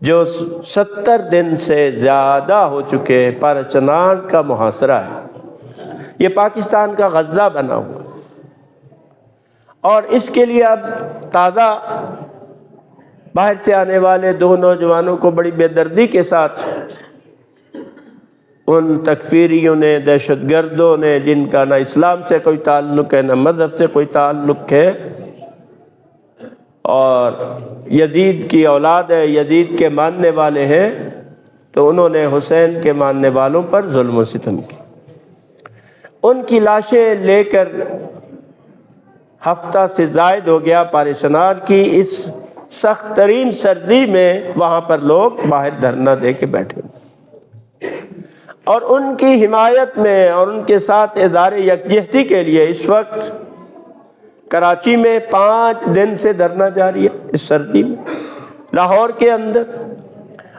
جو 70 دن سے زیادہ ہو چکے پارچنان کا محاصرہ ہے، یہ پاکستان کا غزہ بنا ہوا، اور اس کے لیے اب تازہ باہر سے آنے والے 2 نوجوانوں کو بڑی بے دردی کے ساتھ ان تکفیریوں نے، دہشت گردوں نے، جن کا نہ اسلام سے کوئی تعلق ہے نہ مذہب سے کوئی تعلق ہے، اور یزید کی اولاد ہے، یزید کے ماننے والے ہیں، تو انہوں نے حسین کے ماننے والوں پر ظلم و ستم کی۔ ان کی لاشیں لے کر ہفتہ سے زائد ہو گیا پارچنار کی اس سخت ترین سردی میں وہاں پر لوگ باہر دھرنا دے کے بیٹھے ہوئے، اور ان کی حمایت میں اور ان کے ساتھ اظہار یکجہتی کے لیے اس وقت کراچی میں 5 دن سے دھرنا جاری ہے اس سردی میں، لاہور کے اندر،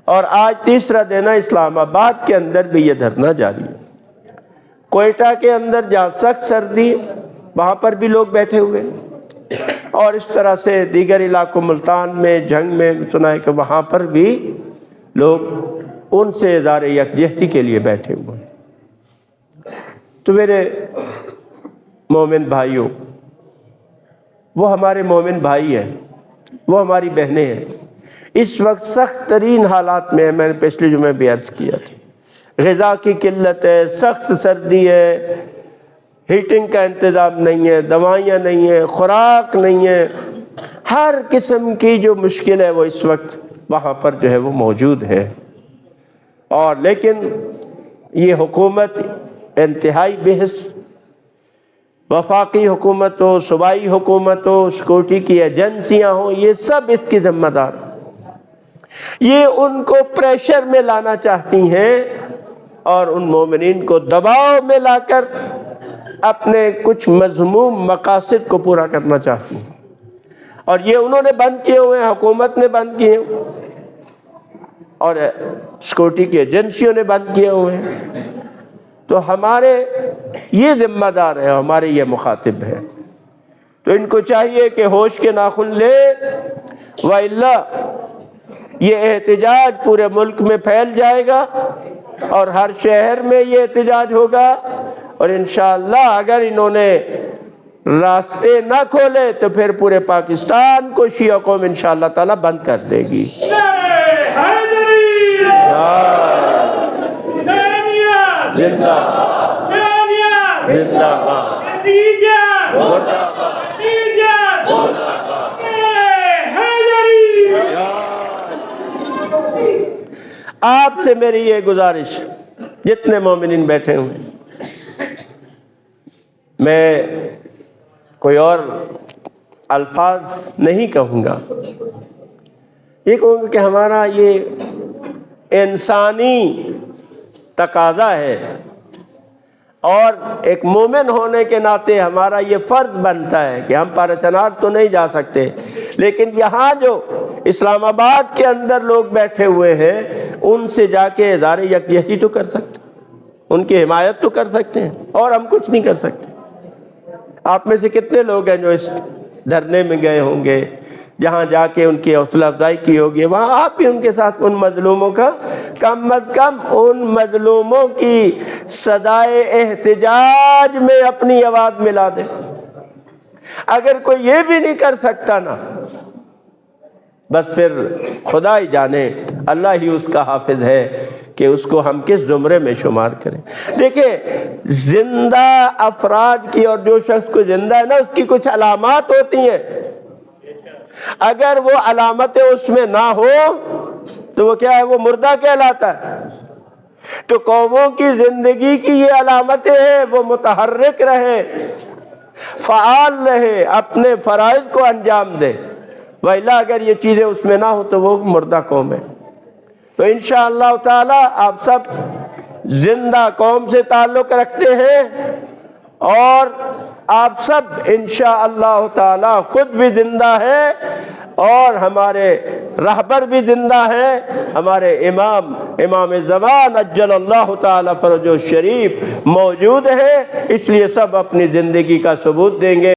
اور آج تیسرا دن ہے اسلام آباد کے اندر بھی یہ دھرنا جاری ہے۔ کوئٹہ کے اندر جہاں سخت سردی ہے وہاں پر بھی لوگ بیٹھے ہوئے ہیں، اور اس طرح سے دیگر علاقوں ملتان میں، جھنگ میں سنا ہے کہ وہاں پر بھی لوگ ان سے اظہار یکجہتی کے لیے بیٹھے ہوئے ہیں۔ تو میرے مومن بھائیوں، وہ ہمارے مومن بھائی ہیں، وہ ہماری بہنیں ہیں، اس وقت سخت ترین حالات میں میں نے پچھلے جمعے بھی عرض کیا تھا، غذا کی قلت ہے، سخت سردی ہے، ہیٹنگ کا انتظام نہیں ہے، دوائیاں نہیں ہیں، خوراک نہیں ہے، ہر قسم کی جو مشکل ہے وہ اس وقت وہاں پر جو ہے وہ موجود ہے، اور لیکن یہ حکومت انتہائی بحث، وفاقی حکومت ہو، صوبائی حکومت ہو، سیکورٹی کی ایجنسیاں ہوں، یہ سب اس کی ذمہ دار، یہ ان کو پریشر میں لانا چاہتی ہیں اور ان مومنین کو دباؤ میں لا کر اپنے کچھ مذموم مقاصد کو پورا کرنا چاہتی ہیں، اور یہ انہوں نے بند کیے ہوئے ہیں، حکومت نے بند کیے ہوئے ہیں، اور سیکورٹی کی ایجنسیوں نے بند کیے ہوئے ہیں۔ تو ہمارے یہ ذمہ دار ہے، ہمارے یہ مخاطب ہے، تو ان کو چاہیے کہ ہوش کے ناخن لے، وَإِلَّا یہ احتجاج پورے ملک میں پھیل جائے گا اور ہر شہر میں یہ احتجاج ہوگا، اور انشاءاللہ اگر انہوں نے راستے نہ کھولے تو پھر پورے پاکستان کو شیعہ قوم انشاءاللہ تعالی بند کر دے گی۔ زندہ زندہ آپ سے میری یہ گزارش، جتنے مومنین بیٹھے ہوئے، میں کوئی اور الفاظ نہیں کہوں گا، یہ کہوں گا کہ ہمارا یہ انسانی تقاضا ہے، اور ایک مومن ہونے کے ناطے ہمارا یہ فرض بنتا ہے کہ ہم پارچنار تو نہیں جا سکتے، لیکن یہاں جو اسلام آباد کے اندر لوگ بیٹھے ہوئے ہیں ان سے جا کے اظہار یکجہتی تو کر سکتے، ان کی حمایت تو کر سکتے ہیں، اور ہم کچھ نہیں کر سکتے۔ آپ میں سے کتنے لوگ ہیں جو اس دھرنے میں گئے ہوں گے، جہاں جا کے ان کی حوصلہ افزائی کی ہوگی، وہاں آپ بھی ان کے ساتھ ان مظلوموں کا کم از کم ان مظلوموں کی صدائے احتجاج میں اپنی آواز ملا دیں۔ اگر کوئی یہ بھی نہیں کر سکتا نا، بس پھر خدا ہی جانے، اللہ ہی اس کا حافظ ہے کہ اس کو ہم کس زمرے میں شمار کریں۔ دیکھیں، زندہ افراد کی، اور جو شخص کو زندہ ہے نا، اس کی کچھ علامات ہوتی ہیں، اگر وہ علامتیں اس میں نہ ہو تو وہ کیا ہے؟ وہ مردہ کہلاتا ہے۔ تو قوموں کی زندگی کی یہ علامتیں ہیں، وہ متحرک رہے، فعال رہے، اپنے فرائض کو انجام دے، وَإِلَّا اگر یہ چیزیں اس میں نہ ہو تو وہ مردہ قوم ہے۔ تو انشاءاللہ تعالی آپ سب زندہ قوم سے تعلق رکھتے ہیں، اور آپ سب انشاءاللہ تعالی خود بھی زندہ ہے، اور ہمارے رہبر بھی زندہ ہیں، ہمارے امام زمان عجل اللہ تعالی فرجہ الشریف موجود ہے، اس لیے سب اپنی زندگی کا ثبوت دیں گے۔